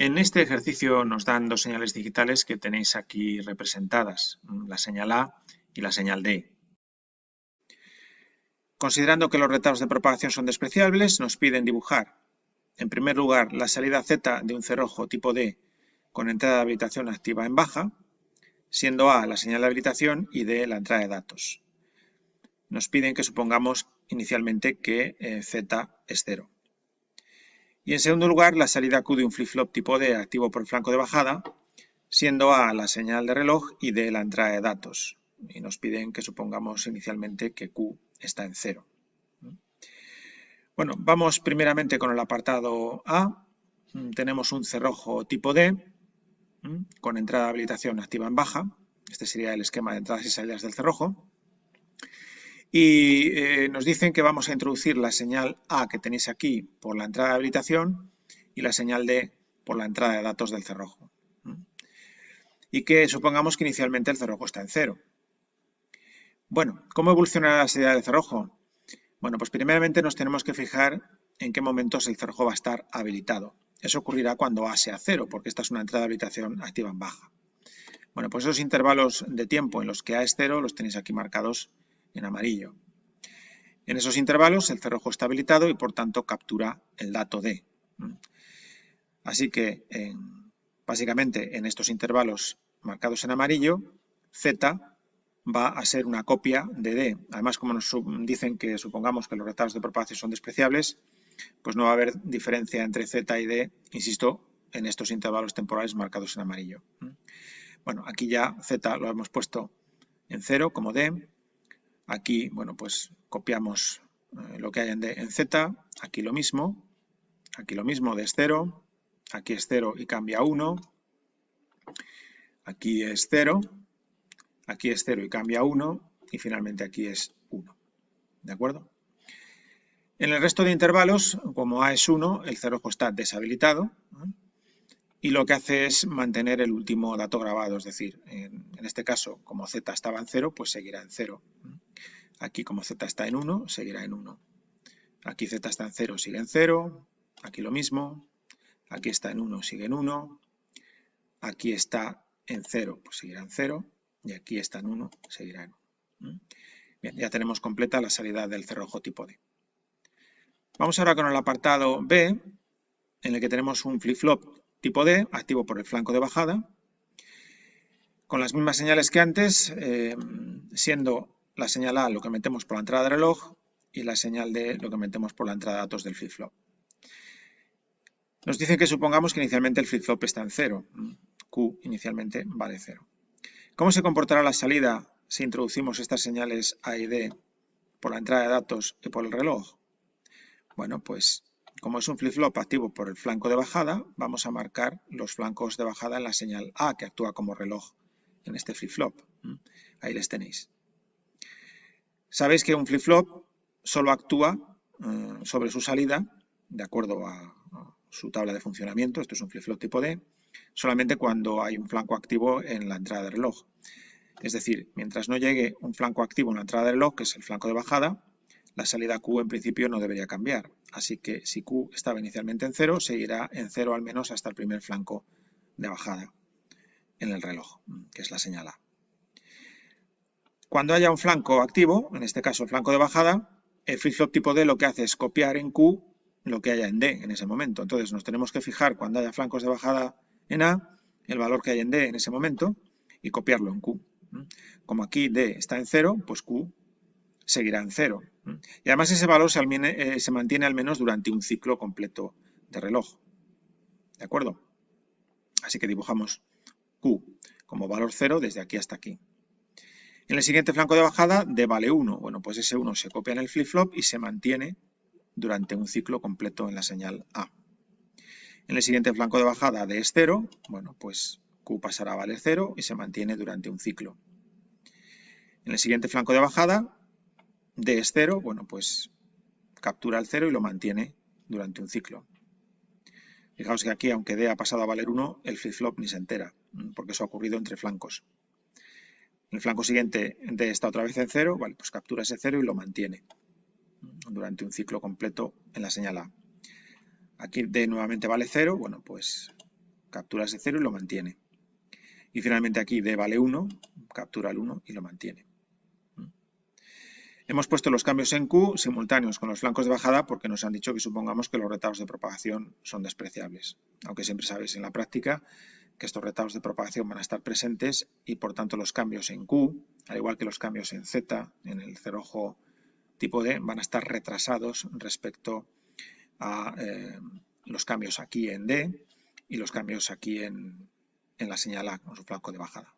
En este ejercicio nos dan dos señales digitales que tenéis aquí representadas, la señal A y la señal D. Considerando que los retardos de propagación son despreciables, nos piden dibujar, en primer lugar, la salida Z de un cerrojo tipo D con entrada de habilitación activa en baja, siendo A la señal de habilitación y D la entrada de datos. Nos piden que supongamos inicialmente que Z es 0. Y en segundo lugar, la salida Q de un flip-flop tipo D activo por el flanco de bajada, siendo A la señal de reloj y D la entrada de datos. Y nos piden que supongamos inicialmente que Q está en 0. Bueno, vamos primeramente con el apartado A. Tenemos un cerrojo tipo D con entrada de habilitación activa en baja. Este sería el esquema de entradas y salidas del cerrojo. Y nos dicen que vamos a introducir la señal A que tenéis aquí por la entrada de habilitación y la señal D por la entrada de datos del cerrojo. Y que supongamos que inicialmente el cerrojo está en 0. Bueno, ¿cómo evolucionará la salida del cerrojo? Bueno, pues primeramente nos tenemos que fijar en qué momentos el cerrojo va a estar habilitado. Eso ocurrirá cuando A sea 0, porque esta es una entrada de habilitación activa en baja. Bueno, pues esos intervalos de tiempo en los que A es 0 los tenéis aquí marcados en amarillo. En esos intervalos el cerrojo está habilitado y por tanto captura el dato D. Así que básicamente en estos intervalos marcados en amarillo, Z va a ser una copia de D. Además, como nos dicen que supongamos que los retardos de propagación son despreciables, pues no va a haber diferencia entre Z y D, insisto, en estos intervalos temporales marcados en amarillo. Bueno, aquí ya Z lo hemos puesto en 0 como D. Aquí, bueno, pues copiamos lo que hay en Z. Aquí lo mismo, D es 0. Aquí es 0 y cambia a 1. Aquí es 0. Aquí es 0 y cambia a 1. Y finalmente aquí es 1. ¿De acuerdo? En el resto de intervalos, como A es 1, el cerrojo está deshabilitado. Y lo que hace es mantener el último dato grabado. Es decir, en este caso, como Z estaba en 0, pues seguirá en 0. Aquí, como Z está en 1, seguirá en 1. Aquí Z está en 0, sigue en 0. Aquí lo mismo. Aquí está en 1, sigue en 1. Aquí está en 0, pues seguirá en 0. Y aquí está en 1, seguirá en 1. Bien, ya tenemos completa la salida del cerrojo tipo D. Vamos ahora con el apartado B, en el que tenemos un flip-flop tipo D, activo por el flanco de bajada, con las mismas señales que antes, siendo la señal A lo que metemos por la entrada de reloj y la señal D lo que metemos por la entrada de datos del flip-flop. Nos dicen que supongamos que inicialmente el flip-flop está en 0. Q inicialmente vale 0. ¿Cómo se comportará la salida si introducimos estas señales A y D por la entrada de datos y por el reloj? Bueno, pues como es un flip-flop activo por el flanco de bajada, vamos a marcar los flancos de bajada en la señal A, que actúa como reloj en este flip-flop. Ahí les tenéis. Sabéis que un flip-flop solo actúa sobre su salida, de acuerdo a su tabla de funcionamiento, esto es un flip-flop tipo D, solamente cuando hay un flanco activo en la entrada de reloj. Es decir, mientras no llegue un flanco activo en la entrada de reloj, que es el flanco de bajada, la salida Q en principio no debería cambiar. Así que si Q estaba inicialmente en 0, seguirá en 0 al menos hasta el primer flanco de bajada en el reloj, que es la señal A. Cuando haya un flanco activo, en este caso el flanco de bajada, el flip-flop tipo D lo que hace es copiar en Q lo que haya en D en ese momento. Entonces nos tenemos que fijar cuando haya flancos de bajada en A, el valor que hay en D en ese momento, y copiarlo en Q. Como aquí D está en 0, pues Q seguirá en 0. Y además ese valor se mantiene al menos durante un ciclo completo de reloj. ¿De acuerdo? Así que dibujamos Q como valor 0 desde aquí hasta aquí. En el siguiente flanco de bajada, D vale 1. Bueno, pues ese 1 se copia en el flip-flop y se mantiene durante un ciclo completo en la señal A. En el siguiente flanco de bajada, D es 0. Bueno, pues Q pasará a valer 0 y se mantiene durante un ciclo. En el siguiente flanco de bajada, D es 0. Bueno, pues captura el 0 y lo mantiene durante un ciclo. Fijaos que aquí, aunque D ha pasado a valer 1, el flip-flop ni se entera, porque eso ha ocurrido entre flancos. En el flanco siguiente, D está otra vez en 0, vale, pues captura ese 0 y lo mantiene durante un ciclo completo en la señal A. Aquí D nuevamente vale 0, bueno, pues captura ese 0 y lo mantiene. Y finalmente aquí D vale 1, captura el 1 y lo mantiene. Hemos puesto los cambios en Q simultáneos con los flancos de bajada porque nos han dicho que supongamos que los retardos de propagación son despreciables. Aunque siempre sabéis en la práctica que estos retardos de propagación van a estar presentes y por tanto los cambios en Q, al igual que los cambios en Z, en el cerrojo tipo D, van a estar retrasados respecto a los cambios aquí en D y los cambios aquí en la señal A con su flanco de bajada.